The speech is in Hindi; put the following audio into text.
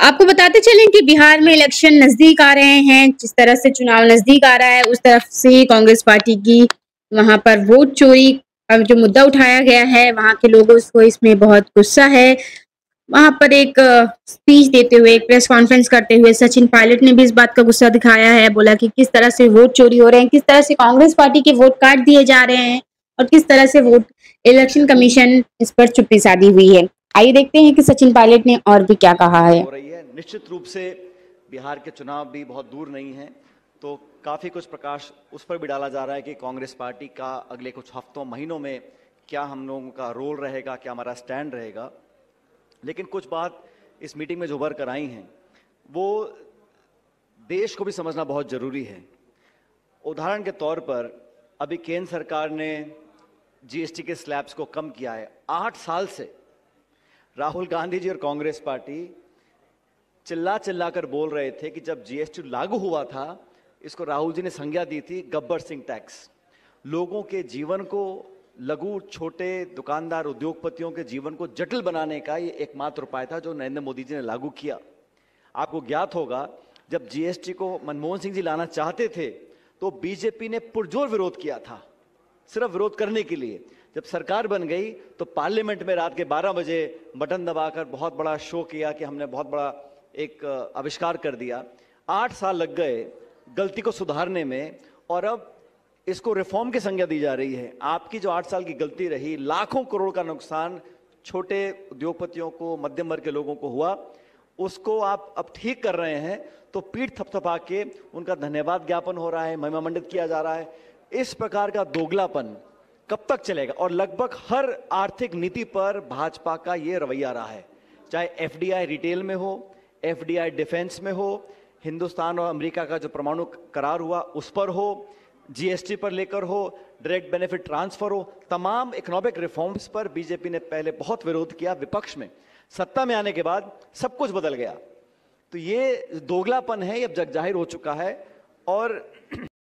आपको बताते चलें कि बिहार में इलेक्शन नजदीक आ रहे हैं। जिस तरह से चुनाव नजदीक आ रहा है उस तरफ से कांग्रेस पार्टी की वहां पर वोट चोरी का जो मुद्दा उठाया गया है, वहां के लोगों को इसमें बहुत गुस्सा है। वहां पर एक स्पीच देते हुए, एक प्रेस कॉन्फ्रेंस करते हुए सचिन पायलट ने भी इस बात का गुस्सा दिखाया है। बोला कि किस तरह से वोट चोरी हो रहे हैं, किस तरह से कांग्रेस पार्टी के वोट काट दिए जा रहे हैं और किस तरह से वोट इलेक्शन कमीशन इस पर चुप्पी साधी हुई है। आइए देखते हैं कि सचिन पायलट ने और भी क्या कहा है। हो रही है। निश्चित रूप से बिहार के चुनाव भी बहुत दूर नहीं है, तो काफी कुछ प्रकाश उस पर भी डाला जा रहा है कि कांग्रेस पार्टी का अगले कुछ हफ्तों महीनों में क्या हम लोगों का रोल रहेगा, क्या हमारा स्टैंड रहेगा। लेकिन कुछ बात इस मीटिंग में जो उभर कर आई हैं वो देश को भी समझना बहुत जरूरी है। उदाहरण के तौर पर अभी केंद्र सरकार ने जीएसटी के स्लैब्स को कम किया है। 8 साल से राहुल गांधी जी और कांग्रेस पार्टी चिल्ला चिल्ला कर बोल रहे थे कि जब जीएसटी लागू हुआ था, इसको राहुल जी ने संज्ञा दी थी गब्बर सिंह टैक्स। लोगों के जीवन को, लघु छोटे दुकानदार उद्योगपतियों के जीवन को जटिल बनाने का ये एकमात्र उपाय था जो नरेंद्र मोदी जी ने लागू किया। आपको ज्ञात होगा जब जीएसटी को मनमोहन सिंह जी लाना चाहते थे तो बीजेपी ने पुरजोर विरोध किया था, सिर्फ विरोध करने के लिए। जब सरकार बन गई तो पार्लियामेंट में रात के 12 बजे बटन दबाकर बहुत बड़ा शो किया कि हमने बहुत बड़ा एक आविष्कार कर दिया। 8 साल लग गए गलती को सुधारने में और अब इसको रिफॉर्म की संज्ञा दी जा रही है। आपकी जो 8 साल की गलती रही, लाखों करोड़ का नुकसान छोटे उद्योगपतियों को, मध्यम वर्ग के लोगों को हुआ, उसको आप अब ठीक कर रहे हैं तो पीठ थपथपा के उनका धन्यवाद ज्ञापन हो रहा है, महिमा मंडित किया जा रहा है। इस प्रकार का दोगलापन कब तक चलेगा? और लगभग हर आर्थिक नीति पर भाजपा का ये रवैया रहा है, चाहे एफडीआई रिटेल में हो, एफडीआई डिफेंस में हो, हिंदुस्तान और अमेरिका का जो परमाणु करार हुआ उस पर हो, जीएसटी पर लेकर हो, डायरेक्ट बेनिफिट ट्रांसफर हो, तमाम इकोनॉमिक रिफॉर्म्स पर बीजेपी ने पहले बहुत विरोध किया विपक्ष में। सत्ता में आने के बाद सब कुछ बदल गया। तो ये दोगलापन है, ये अब जगजाहिर हो चुका है। और